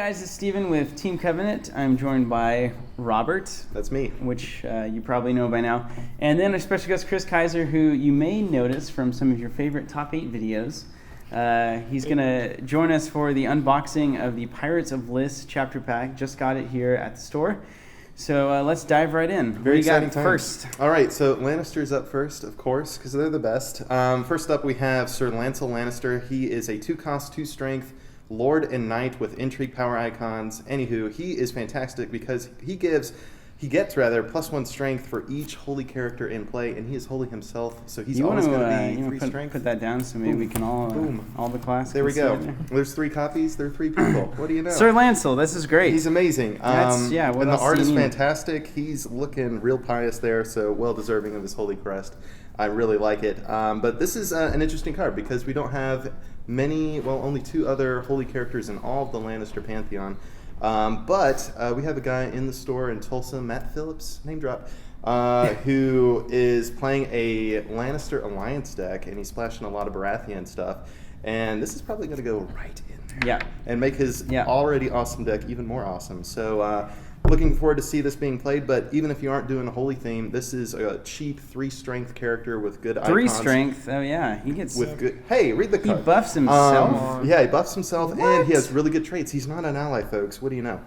guys, it's Steven with Team Covenant. I'm joined by Robert. That's me. Which you probably know by now. And then our special guest, Chris Kaiser, who you may notice from some of your favorite Top 8 videos. He's going to join us for the unboxing of the Pirates of Lys chapter pack. Just got it here at the store. So let's dive right in. Very exciting time. First. All right, so Lannister's up first, of course, because they're the best. First up, we have Sir Lancel Lannister. He is a 2-cost, 2-strength Lord and Knight with intrigue power icons. Anywho, he is fantastic because he gets +1 strength for each holy character in play, and he is holy himself, so he's always going to be 3 strength. Put that down so maybe we can all the class. There we go. There's 3 copies. There are 3 people. What do you know? Sir Lancel, this is great. He's amazing. And the art is fantastic. He's looking real pious there, so well deserving of his holy crest. I really like it. But this is an interesting card because we don't have only 2 other holy characters in all of the Lannister pantheon. But we have a guy in the store in Tulsa, Matt Phillips, name drop, who is playing a Lannister Alliance deck, and he's splashing a lot of Baratheon stuff. And this is probably going to go right in there. Yeah. And make his already awesome deck even more awesome. So looking forward to see this being played, but even if you aren't doing a holy theme, this is a cheap 3-strength character with good icons. 3 strength? Oh yeah, he gets with good. Hey, read the card. He buffs himself. He buffs himself, and he has really good traits. He's not an ally, folks. What do you know?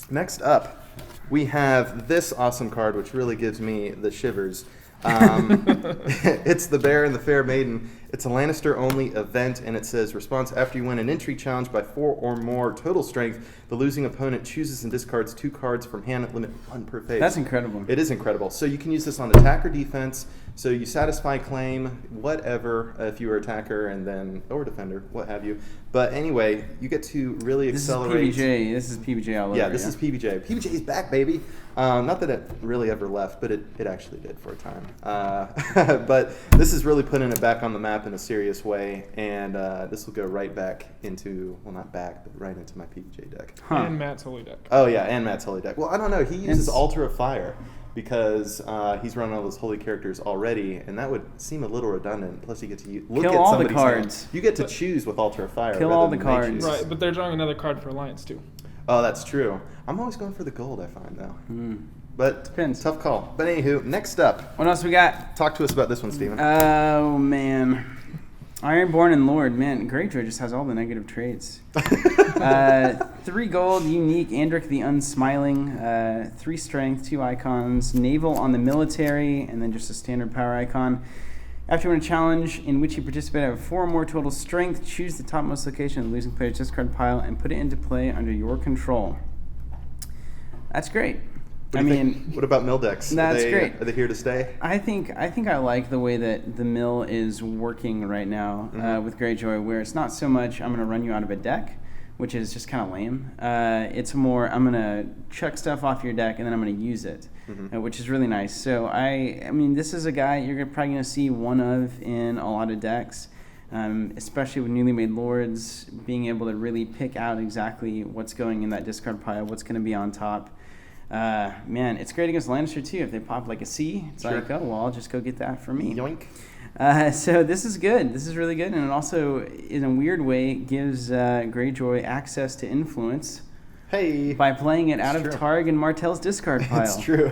Next up, we have this awesome card, which really gives me the shivers. It's the Bear and the Fair Maiden. It's a Lannister-only event, and it says, response after you win an intrigue challenge by 4 or more total strength, the losing opponent chooses and discards 2 cards from hand at limit 1 per phase. That's incredible. It is incredible. So you can use this on attack or defense. So you satisfy claim, whatever, if you were attacker or defender, what have you. But anyway, you get to really accelerate. This is PBJ all over. Yeah, this is PBJ. PBJ's back, baby. Not that it really ever left, but it actually did for a time. But this is really putting it back on the map in a serious way, and this will go right back into, well, not back, but right into my PBJ deck. And Matt's holy deck. Oh, yeah, and Matt's holy deck. Well, I don't know. He uses Altar of Fire because he's running all those holy characters already, and that would seem a little redundant. Plus, you get to look kill at all the somebody's cards. hand. You get to choose with Altar of Fire. Kill all the cards. Right, but they're drawing another card for Alliance, too. Oh, that's true. I'm always going for the gold, I find, though. But depends. Tough call. But anywho, next up. What else we got? Talk to us about this one, Steven. Oh, man. Ironborn and Lord. Man, Greyjoy just has all the negative traits. 3 gold, unique, Andric the Unsmiling, 3 strength, 2 icons, naval on the military, and then just a standard power icon. After you win a challenge in which you participate, have 4 or more total strength, choose the topmost location of the losing player's discard pile and put it into play under your control. That's great. What about mill decks? That's great. Are they here to stay? I think I like the way that the mill is working right now with Greyjoy, where it's not so much I'm going to run you out of a deck, which is just kind of lame. It's more I'm going to chuck stuff off your deck and then I'm going to use it, which is really nice. So I mean, this is a guy you're probably going to see one of in a lot of decks, especially with newly made lords, being able to really pick out exactly what's going in that discard pile, what's going to be on top. Man, it's great against Lannister too. If they pop like a C, it's like, oh, well, I'll just go get that for me. Yoink. So this is good. This is really good. And it also, in a weird way, gives Greyjoy access to influence by playing it out of Targ and Martell's discard pile. That's true.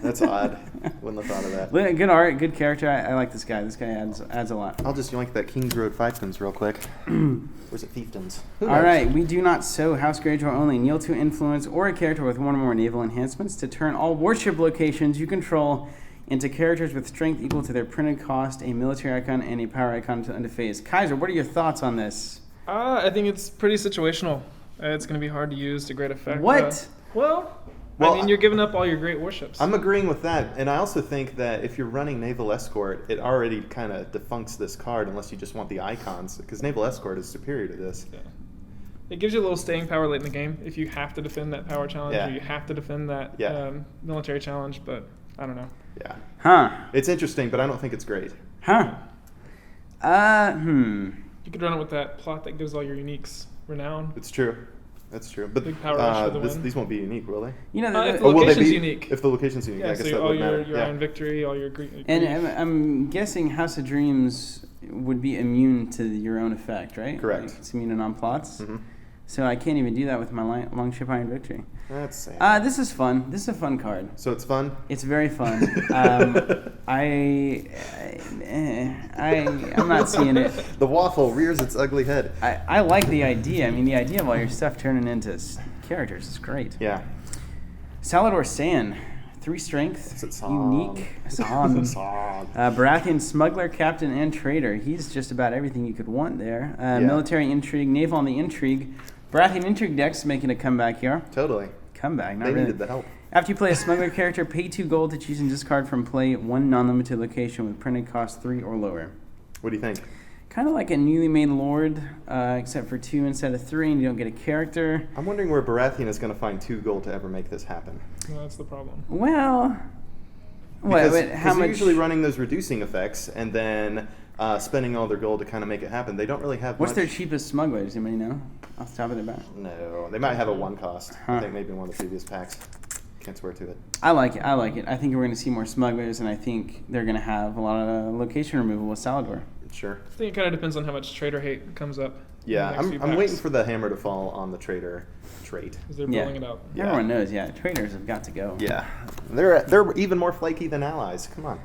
That's odd. Wouldn't have thought of that. Good art, good character. I like this guy. This guy adds a lot. I'll just yoink that Kings Road Fiefdoms real quick. Where's it Fiefdoms? All right, we do not sow House Greyjoy only. Kneel to influence or a character with 1 or more naval enhancements to turn all warship locations you control into characters with strength equal to their printed cost, a military icon, and a power icon until end of phase. Kaiser, what are your thoughts on this? I think it's pretty situational. It's going to be hard to use to great effect. What? I mean, you're giving up all your great warships. I'm agreeing with that, and I also think that if you're running Naval Escort, it already kind of defuncts this card unless you just want the icons, because Naval Escort is superior to this. Yeah. It gives you a little staying power late in the game if you have to defend that power challenge or you have to defend that military challenge, but I don't know. Yeah. Huh. It's interesting, but I don't think it's great. Huh. You could run it with that plot that gives all your uniques renown. It's true. That's true. But big power rush for the win. These won't be unique, will they? You know, if the location's unique. If the location's unique, I guess that all would matter. Your Iron Victory, all your Greek. And I'm guessing House of Dreams would be immune to your own effect, right? Correct. Like it's immune to non-plots. So I can't even do that with my Longship Iron Victory. That's sad. This is fun. This is a fun card. So it's fun? It's very fun. I'm not seeing it. The waffle rears its ugly head. I like the idea. I mean, the idea of all your stuff turning into characters is great. Yeah. Salador Sand, 3 strength, Is it unique. San. Song. Baratheon Smuggler, Captain, and Trader. He's just about everything you could want there. Military Intrigue, Naval on the Intrigue. Baratheon Intrigue decks making a comeback here. Totally. Comeback, not They really. needed the help. After you play a Smuggler character, pay 2 gold to choose and discard from play 1 non-limited location with printed cost 3 or lower. What do you think? Kind of like a newly made Lord, except for 2 instead of 3, and you don't get a character. I'm wondering where Baratheon is going to find 2 gold to ever make this happen. Well, that's the problem. Well, Because how they're much? usually running those reducing effects and then spending all their gold to kind of make it happen. They don't really have What's much. their cheapest smuggler? Does anybody know? Off the top of their bat. No, they might have a 1 cost. Huh. I think maybe in one of the previous packs. Can't swear to it. I like it. I think we're going to see more smugglers, and I think they're going to have a lot of location removal with Salador. Sure. I think it kind of depends on how much trader hate comes up. Yeah, in the next few I'm packs, waiting for the hammer to fall on the trader trait. 'cause they're Yeah. building it up. Yeah. Everyone knows, traders have got to go. Yeah, they're even more flaky than allies. Come on.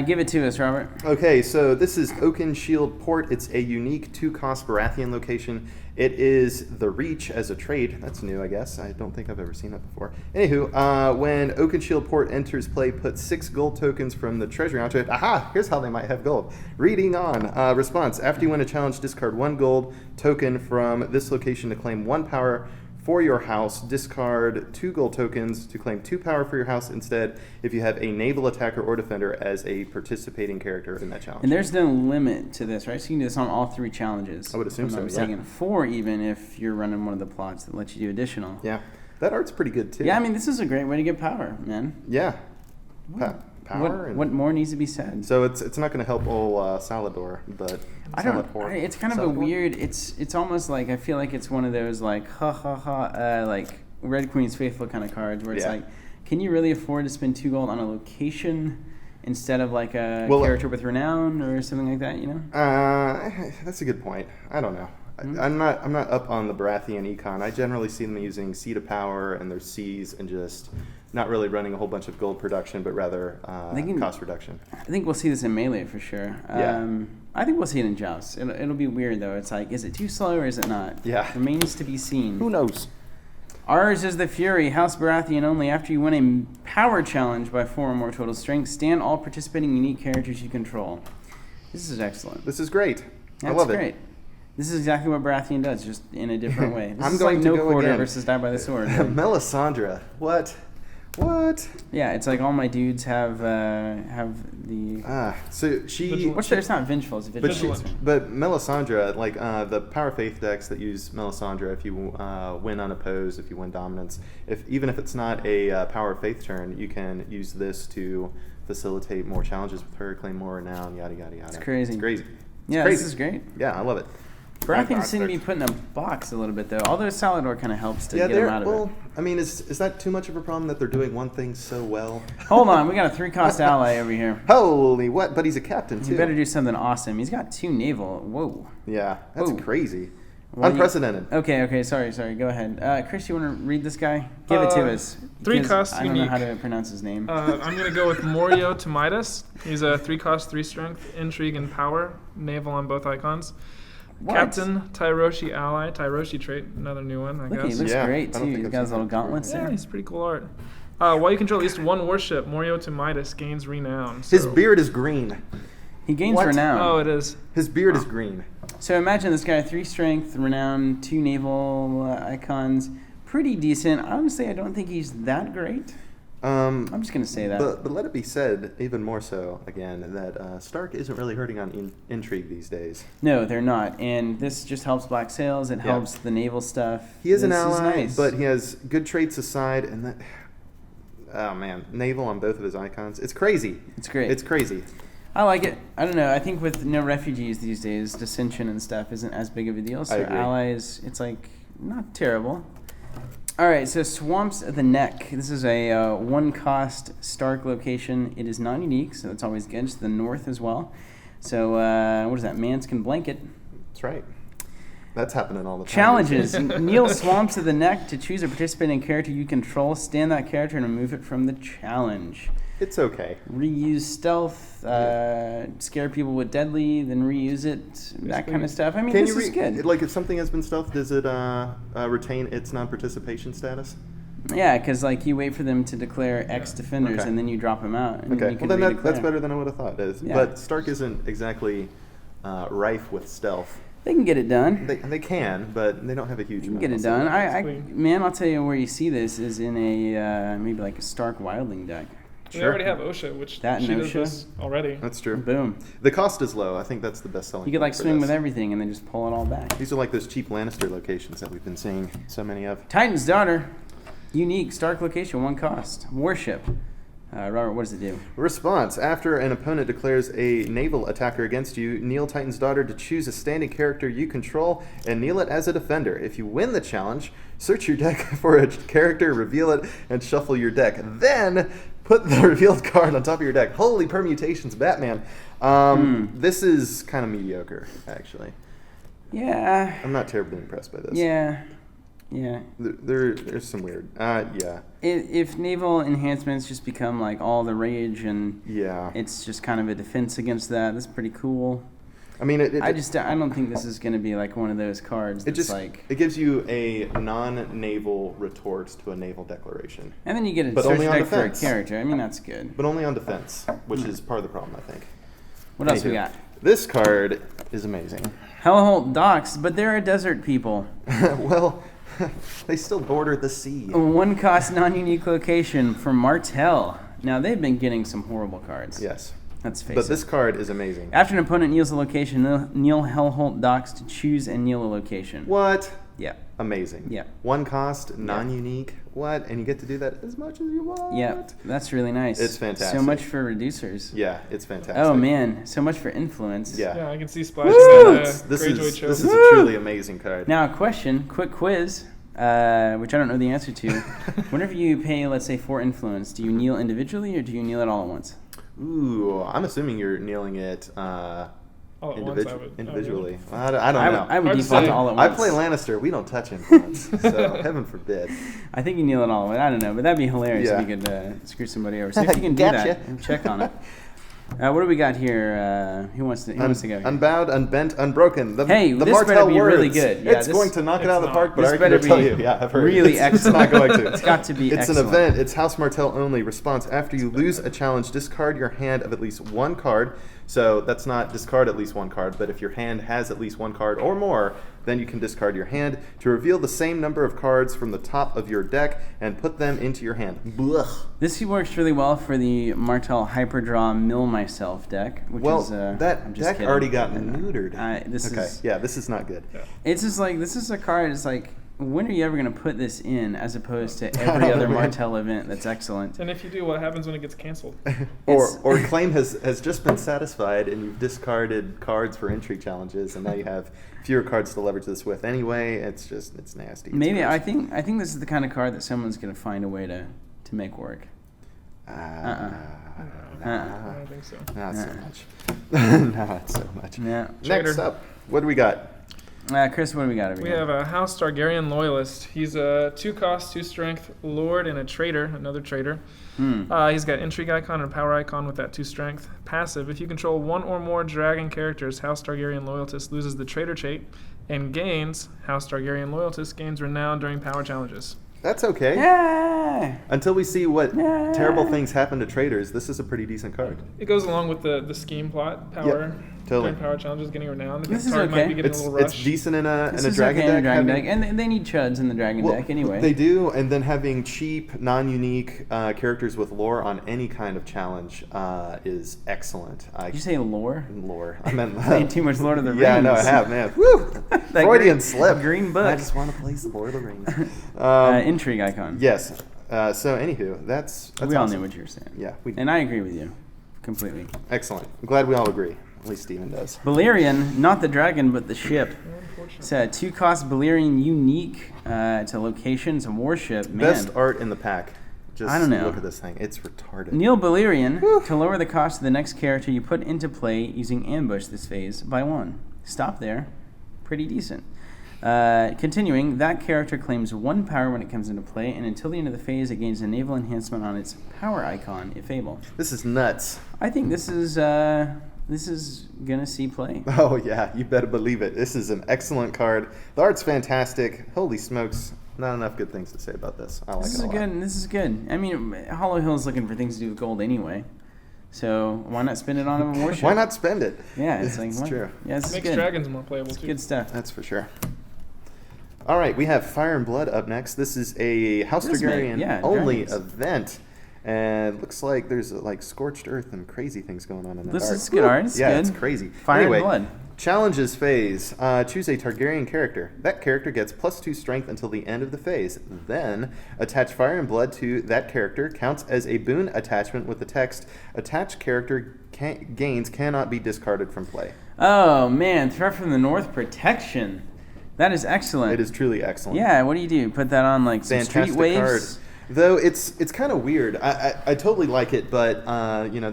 Give it to us, Robert. Okay, so this is Oakenshield Port. It's a unique 2-cost Baratheon location. It is the Reach as a trait. That's new, I guess. I don't think I've ever seen that before. Anywho, when Oakenshield Port enters play, put 6 gold tokens from the treasury onto it. Aha! Here's how they might have gold. Reading on. Response. After you win a challenge, discard 1 gold token from this location to claim 1 power for your house. Discard 2 gold tokens to claim 2 power for your house instead if you have a naval attacker or defender as a participating character in that challenge. And there's no limit to this, right? So you can do this on all 3 challenges. I would assume if I'm so, not yeah. mistaken. 4 even if you're running one of the plots that lets you do additional. Yeah, that art's pretty good too. Yeah, I mean, this is a great way to get power, man. Yeah. Power. What more needs to be said? So it's not going to help old Salador, but It's kind of a weird. It's almost like I feel like it's one of those like like Red Queen's Faithful kind of cards where it's like, can you really afford to spend 2 gold on a location instead of like a character with renown or something like that? You know. That's a good point. I don't know. I'm not up on the Baratheon econ. I generally see them using C to power and their Cs and just not really running a whole bunch of gold production, but rather cost reduction. I think we'll see this in Melee for sure. Yeah. I think we'll see it in Joust. It'll be weird though. It's like, is it too slow or is it not? Yeah. Remains to be seen. Who knows? Ours is the Fury, House Baratheon only. After you win a power challenge by 4 or more total strength, stand all participating unique characters you control. This is excellent. This is great. That's I love great. it. This is exactly what Baratheon does, just in a different way. This I'm is going like to no go quarter again. versus Die by the Sword. Melisandre. What? Yeah, it's like all my dudes have the. So she. What's there? It's not vengeful. It's vigilant. But Melisandre, like the Power Faith decks that use Melisandre, if you win unopposed, if you win dominance, even if it's not a Power Faith turn, you can use this to facilitate more challenges with her, claim more renown, yada yada yada. It's crazy. It's crazy. Yeah, crazy. this is great. Yeah, I love it. Baratheon seem to be put in a box a little bit though. Although Salador kind of helps to get him out of it. I mean, is that too much of a problem that they're doing one thing so well? Hold on, we got a 3-cost ally over here. Holy what? But he's a captain too. You better do something awesome. He's got 2 naval. Whoa. Yeah, that's Whoa. crazy. Well, Unprecedented. Okay. Sorry. Go ahead. Chris, you want to read this guy? Give it to us. 3 costs. I don't know how to pronounce his name. I'm gonna go with Morio Tamidas. He's a 3-cost, 3 strength, intrigue and power, naval on both icons. What? Captain Tyroshi ally, Tyroshi trait, another new one, I Look, guess. he looks Yeah, great I don't too. think He's I've got his seen little that before. gauntlets Yeah, there. he's pretty cool art. While you control at least 1 worship, Morio Tamidas gains renown. His so- beard is green. He gains What? renown. Oh, it is. His beard is green. So imagine this guy: 3 strength, renown, 2 naval icons. Pretty decent. Honestly, I don't think he's that great. I'm just gonna say that. But let it be said, even more so, again, that Stark isn't really hurting on intrigue these days. No, they're not. And this just helps Black Sails. It helps the naval stuff. He is an This ally, nice. but he has good traits aside, and that. Oh man, naval on both of his icons. It's crazy. It's great. It's crazy. I like it. I don't know. I think with no refugees these days, dissension and stuff isn't as big of a deal. So I agree. allies, it's like not terrible. All right, so Swamps of the Neck. This is a 1-cost Stark location. It is non-unique, so it's always good. It's the north as well. So what is that? Manskin Blanket. That's right. That's happening all the time. Challenges. Kneel swamps to the neck to choose a participating character you control. Stand that character and remove it from the challenge. It's okay. Reuse stealth, scare people with deadly, then reuse it, that kind of stuff. I mean, this is good. Like, if something has been stealthed, does it retain its non-participation status? Yeah, because like you wait for them to declare X defenders, and then you drop them out. And Okay, then that's better than I would have thought. Yeah. But Stark isn't exactly rife with stealth. They can get it done. They can, but they don't have a huge amount. Get it done. Man, I'll tell you where you see this is in a maybe like a Stark Wildling deck. They already have OSHA, which she does this already. That's true. Boom. The cost is low. I think that's the best selling. You could like swing with everything and then just pull it all back. These are like those cheap Lannister locations that we've been seeing so many of. Titan's Daughter. Unique. Stark location. 1 cost. Warship. Robert, what does it do? Response. After an opponent declares a naval attacker against you, kneel Titan's Daughter to choose a standing character you control and kneel it as a defender. If you win the challenge, search your deck for a character, reveal it, and shuffle your deck. Then put the revealed card on top of your deck. Holy permutations, Batman. This is kind of mediocre, actually. Yeah. I'm not terribly impressed by this. Yeah. There's some weird. Yeah. If naval enhancements just become like all the rage and it's just kind of a defense against that, that's pretty cool. I mean, I don't think this is going to be like one of those cards. It gives you a non-naval retort to a naval declaration. And then you get a search deck for a character. I mean, that's good. But only on defense, which is part of the problem, I think. What else we got? This card is amazing. Hellholt Docks, but there are desert people. Well, they still border the sea. 1 cost non-unique location for Martell. Now, they've been getting some horrible cards. Yes. Let's face it. But this card is amazing. After an opponent kneels a location, kneel Hellholt Docks to choose and kneel a location. What? Yeah. Amazing. Yeah. 1 cost, non-unique. What? And you get to do that as much as you want. Yeah. That's really nice. It's fantastic. So much for reducers. Yeah, it's fantastic. Oh, man. So much for influence. Yeah, I can see Splash. This is a truly amazing card. Now, a question, quick quiz, which I don't know the answer to. Whenever you pay, let's say, 4 influence, do you kneel individually or do you kneel it all at once? Ooh, I'm assuming you're kneeling it individually. I don't know. I would default to all at once. I play Lannister. We don't touch influence, so heaven forbid. I think you kneel it all at once. I don't know, but that'd be hilarious if you could screw somebody over. So if you can do that, and check on it. What do we got here? Who wants to go here? Unbowed, unbent, unbroken. The this Martell better be words. really good. Yeah, it's going to knock it out of the park, but I can tell you. Yeah, I've heard really excellent. It's not going to. It's got to be It's excellent. an event. It's House Martell only. Response. After you lose a challenge, discard your hand of at least 1 card. So that's not discard at least 1 card, but if your hand has at least 1 card or more, then you can discard your hand to reveal the same number of cards from the top of your deck and put them into your hand. Blech. This works really well for the Martell Hyperdraw Mill Myself deck, which is that deck already got neutered. This is not good. Yeah. It's just like this is a card. It's like, when are you ever going to put this in as opposed to every other Martell event that's excellent? And if you do, what happens when it gets canceled? or claim has just been satisfied and you've discarded cards for entry challenges and now you have fewer cards to leverage this with anyway. It's nasty. Maybe I think this is the kind of card that someone's going to find a way to make work. I don't think so. Not so much. Not so much. Yeah. Next up, what do we got? Chris, what do we got over here? We have a House Targaryen Loyalist. He's a 2 cost, 2 strength lord and a traitor, another traitor. He's got Intrigue Icon and Power Icon with that 2 strength. Passive, if you control 1 or more dragon characters, House Targaryen Loyalist loses the traitor trait and gains, House Targaryen Loyalist gains renown during power challenges. That's okay. Yeah. Until we see what terrible things happen to traitors, this is a pretty decent card. It goes along with the scheme plot, power. During power challenges, getting renowned. This is okay. Might be getting a little rush. It's decent in a dragon deck. And they need chuds in the dragon deck anyway. They do, and then having cheap, non-unique characters with lore on any kind of challenge is excellent. Did you say lore? Lore. I meant playing too much Lord of the Rings. Yeah, no, I have, man. Woo! Freudian slip. Green book. I just want to play some Lord of the Rings. Intrigue Icon. Yes. So, anywho, that's we all awesome. knew what you were saying. Yeah, and I agree with you completely. Excellent. I'm glad we all agree. At least Steven does. Balerion, not the dragon, but the ship. It's a 2 cost Balerion unique. It's a location. It's a warship. Man. Best art in the pack. Just I don't know. Look at this thing. It's retarded. Kneel Balerion to lower the cost of the next character you put into play using ambush this phase by 1. Stop there. Pretty decent. Continuing, that character claims 1 power when it comes into play, and until the end of the phase, it gains a naval enhancement on its power icon, if able. This is nuts. I think this is gonna see play. Oh yeah, you better believe it. This is an excellent card. The art's fantastic. Holy smokes. Not enough good things to say about this. I like it a lot. This is good. I mean, Hollow Hill's looking for things to do with gold anyway. So why not spend it on a warship? Why not spend it? Yeah, it's like, true. Yeah, this Makes is good. dragons more playable too. Good stuff. That's for sure. All right, we have Fire and Blood up next. This is a House Targaryen only event. And it looks like there's like scorched earth and crazy things going on in that This art. is good art. It's yeah, good. it's crazy. Fire anyway, and Blood. Challenges phase. Choose a Targaryen character. That character gets +2 strength until the end of the phase. Then, attach Fire and Blood to that character. Counts as a boon attachment with the text, attached character gains cannot be discarded from play. Oh, man. Threat from the North protection. That is excellent. It is truly excellent. Yeah, what do? Put that on like some Fantastic street waves? card. Though it's kind of weird. I totally like it, but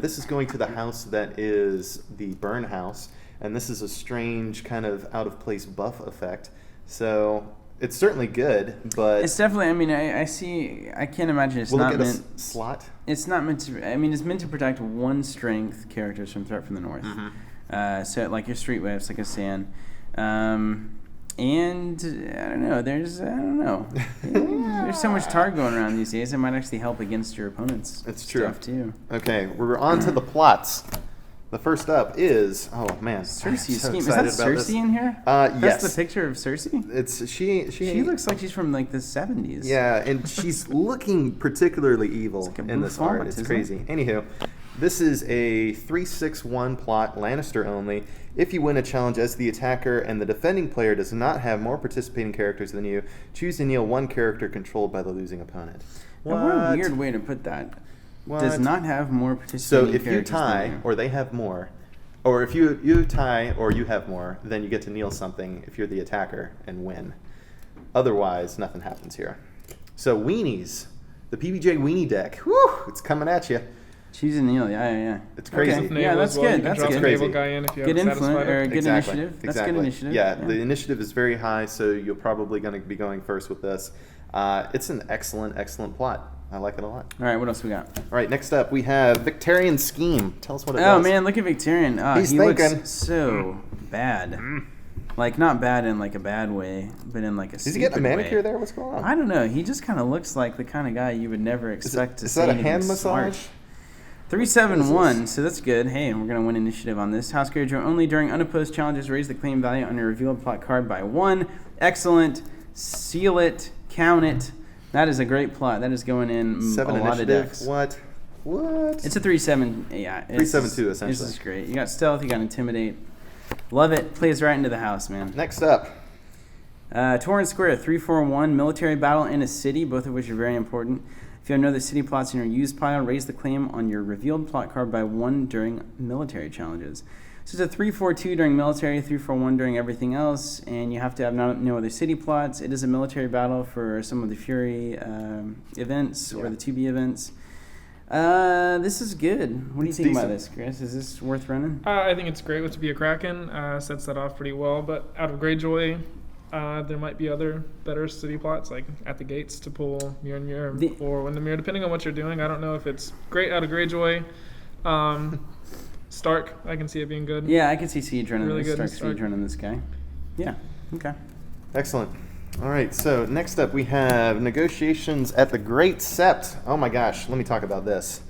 this is going to the house that is the burn house, and this is a strange kind of out of place buff effect. So it's certainly good, but It's definitely, I mean, I see, I can't imagine it's will not it get meant. a slot? It's not meant to, I mean, it's meant to protect 1 strength characters from Threat from the North. So like your street waves, like I was saying. And I don't know. There's so much tar going around these days. It might actually help against your opponent's It's true. stuff too. Okay, we're on to the plots. The first up is Cersei's so scheme. Is excited that about Cersei this. in here? Yes. That's the picture of Cersei. It's she. She looks like she's from like the 70s. Yeah, and she's looking particularly evil like a in this bouffant, art. It's isn't crazy. Anywho, this is a 3/6/1 plot, Lannister only. If you win a challenge as the attacker and the defending player does not have more participating characters than you, choose to kneel 1 character controlled by the losing opponent. What a weird way to put that. What? Does not have more So participating if you characters than tie you. or they have more, or if you tie or you have more, then you get to kneel something if you're the attacker and win. Otherwise, nothing happens here. So weenies, the PBJ weenie deck. Whew, it's coming at you. Choose a kneel. Yeah. It's crazy. Okay. Yeah, that's good. That's drop good. a naval guy in if you Good haven't influence satisfied or it. good initiative. That's good initiative. Yeah, the initiative is very high, so you're probably going to be going first with this. It's an excellent plot. I like it a lot. All right, what else we got? All right, next up we have Victorian Scheme. Tell us what it Oh does. man, look at Victorian. He's he thinking. looks so bad. Like not bad in like a bad way, but in like a Is he stupid getting a manicure way. there? What's going on? I don't know. He just kind of looks like the kind of guy you would never expect to Is say that a anything hand smart. massage? 371, so that's good. Hey, we're going to win initiative on this. House Greyjoy only during unopposed challenges raise the claim value on your revealed plot card by 1. Excellent. Seal it. Count it. That is a great plot. That is going in 7 a lot of initiative. decks. What? It's a 3/7. Yeah. 3/7/2 essentially. This is great. You got stealth. You got intimidate. Love it. Plays right into the house, man. Next up, Torrent Square, 341, military battle in a city, both of which are very important. If you have no other city plots in your used pile, raise the claim on your revealed plot card by 1 during military challenges. So it's a 3-4-2 during military, 3-4-1 during everything else, and you have to have no other city plots. It is a military battle for some of the Fury events or the 2B events. This is good. What do you think about this, Chris? Is this worth running? I think it's great to be a Kraken. Sets that off pretty well. But out of Greyjoy, there might be other better city plots, like at the gates to pull Mirror and Mirror or Windermere, depending on what you're doing. I don't know if it's great out of Greyjoy. Stark, I can see it being good. Yeah, I can see Siege running Really this. good Siege running this guy. Yeah, okay. excellent. All right, so next up we have Negotiations at the Great Sept. Oh my gosh, let me talk about this.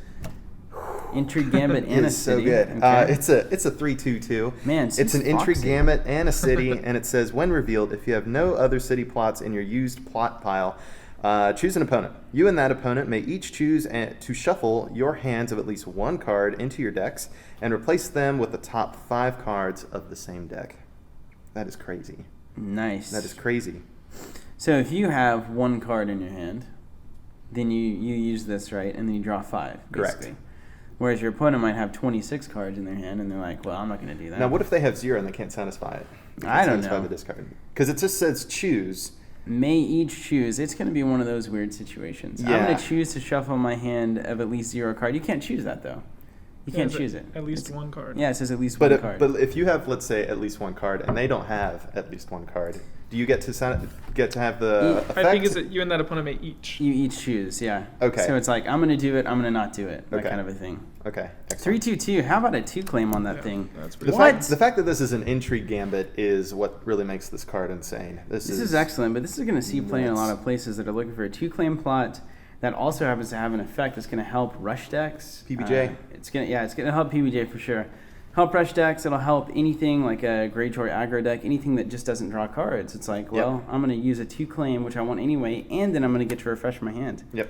Intrigue Gambit and a It's so city. good. Okay. It's a 3/2/2. Man, it's an Intrigue Gambit and a city, and it says when revealed, if you have no other city plots in your used plot pile, choose an opponent. You and that opponent may each choose to shuffle your hands of at least 1 card into your decks and replace them with the top 5 cards of the same deck. That is crazy. Nice. That is crazy. So if you have 1 card in your hand, then you use this, right? And then you draw 5, basically. Correct. Whereas your opponent might have 26 cards in their hand, and they're like, well, I'm not going to do that. Now, what if they have 0 and they can't satisfy it? They I can't don't satisfy know. the discard. Because it just says choose. May each choose. It's going to be one of those weird situations. I'm Yeah. going to choose to shuffle my hand of at least 0 card. You can't choose that, though. You can't choose it. At least 1 card. Yeah, it says at least But 1 card. but if you have, let's say, at least 1 card, and they don't have at least 1 card, Do you get to have the effect? I think it's that you and that opponent may each. You each choose, yeah. Okay. So it's like, I'm going to do it, I'm going to not do it. That Okay. kind of a thing. Okay. Excellent. 3-2-2. How about a 2 claim on that thing? That's pretty The fact that this is an intrigue gambit is what really makes this card insane. This is excellent, but this is going to see play in a nuts. lot of places that are looking for a 2 claim plot that also happens to have an effect that's going to help rush decks. PBJ. It's going to help PBJ for sure. Help rush decks. It'll help anything like a Greyjoy aggro deck, anything that just doesn't draw cards. It's like, well, I'm going to use a 2 claim, which I want anyway, and then I'm going to get to refresh my hand. Yep.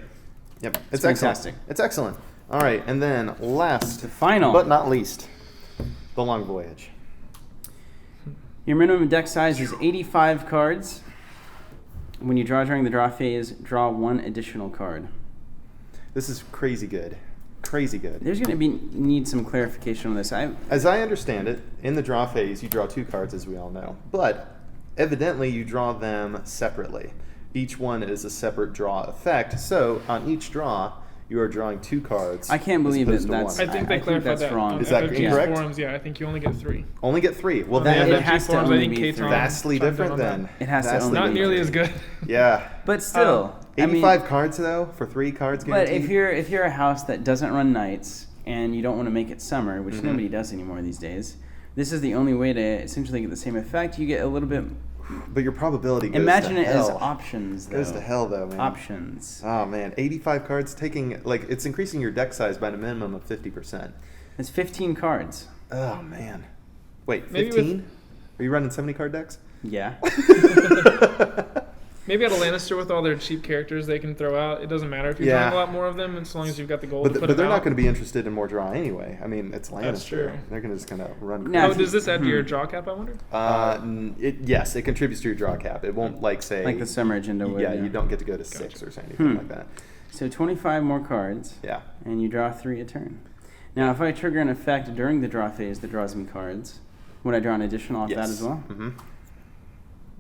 It's excellent. fantastic. It's excellent. All right, and then last, The final. but not least, the Long Voyage. Your minimum deck size is 85 cards. When you draw during the draw phase, draw 1 additional card. This is crazy good. Crazy good. There's going to need some clarification on this. As I understand it, in the draw phase, you draw 2 cards, as we all know. But evidently, you draw them separately. Each one is a separate draw effect. So on each draw, you are drawing 2 cards. I can't as believe opposed that to that's. one. I think they clarified that's that. wrong. On Is that FFG's incorrect? forums, yeah, I think you only get 3. Only get 3. Well, That- then it FFG has to forums, I only think be K-Tron 3. vastly chimed in different on then. that. It has to Vastly only Not be nearly 3. as good. Yeah. But still, 85 cards, though, for 3 cards But guaranteed? if you're a house that doesn't run nights and you don't want to make it summer, which nobody does anymore these days, this is the only way to essentially get the same effect. You get a little bit. But your probability goes Imagine to it hell. as options, though. Goes to hell, though, man. Options. Oh, man. 85 cards taking, it's increasing your deck size by a minimum of 50%. It's 15 cards. Oh, man. Wait, Maybe 15? Are you running 70 card decks? Yeah. Maybe at a Lannister with all their cheap characters they can throw out. It doesn't matter if you're Yeah. drawing a lot more of them as long as you've got the gold But, to put but they're them not out. going to be interested in more draw anyway. I mean, it's Lannister. That's true. They're going to just kind of run. Now, Oh, does this add to your draw cap, I wonder? Yes, it contributes to your draw cap. It won't say Like the summer agenda would. yeah, you don't get to go to 6 or anything like that. So 25 more cards. Yeah. And you draw 3 a turn. Now, if I trigger an effect during the draw phase that draws me cards, would I draw an additional off that as well? Mm-hmm.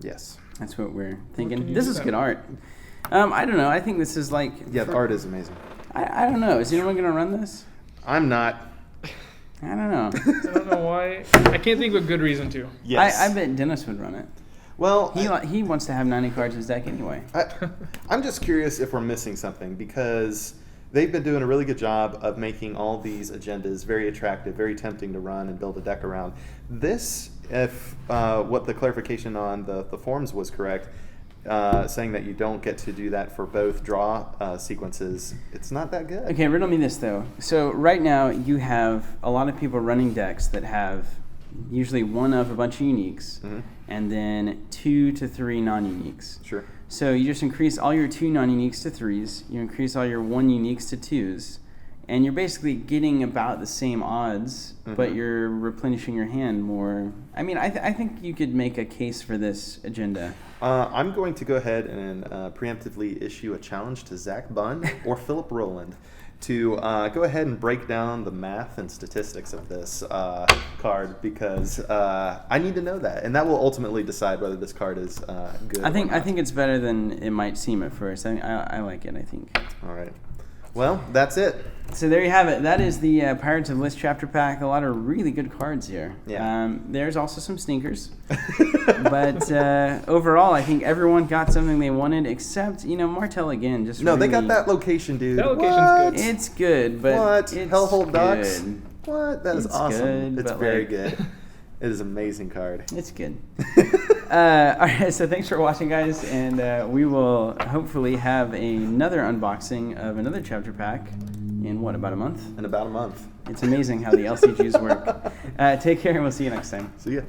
Yes. That's what we're can thinking. you This do is that good art. I don't know. I think this is like. Yeah, the art is amazing. I don't know. Is anyone going to run this? I'm not. I don't know. I don't know why. I can't think of a good reason to. Yes. I bet Dennis would run it. Well, He wants to have 90 cards in his deck anyway. I'm just curious if we're missing something because they've been doing a really good job of making all these agendas very attractive, very tempting to run and build a deck around. This, if what the clarification on the forums was correct, saying that you don't get to do that for both draw sequences, it's not that good. Okay, riddle me this though. So right now you have a lot of people running decks that have usually one of a bunch of uniques and then 2 to 3 non-uniques. Sure. So you just increase all your 2 non-uniques to 3s, you increase all your 1 uniques to 2s, and you're basically getting about the same odds, but you're replenishing your hand more. I mean, I think you could make a case for this agenda. I'm going to go ahead and preemptively issue a challenge to Zach Bunn or Philip Rowland to go ahead and break down the math and statistics of this card because I need to know that, and that will ultimately decide whether this card is good. I think or not. it's better than it might seem at first. I like it, I think. All right. Well, that's it. So there you have it. That is the Pirates of List chapter pack. A lot of really good cards here. Yeah. There's also some sneakers. But overall, I think everyone got something they wanted, except, Martell again. Just No, they got really- that location, dude. That location's What? good. It's good, but What? it's Hellhole Ducks? good. What? That is It's awesome. good, It's but, very like- good. It is an amazing card. It's good. All right, so thanks for watching, guys, and we will hopefully have another unboxing of another chapter pack in, about a month? In about a month. It's amazing how the LCGs work. Take care, and we'll see you next time. See ya.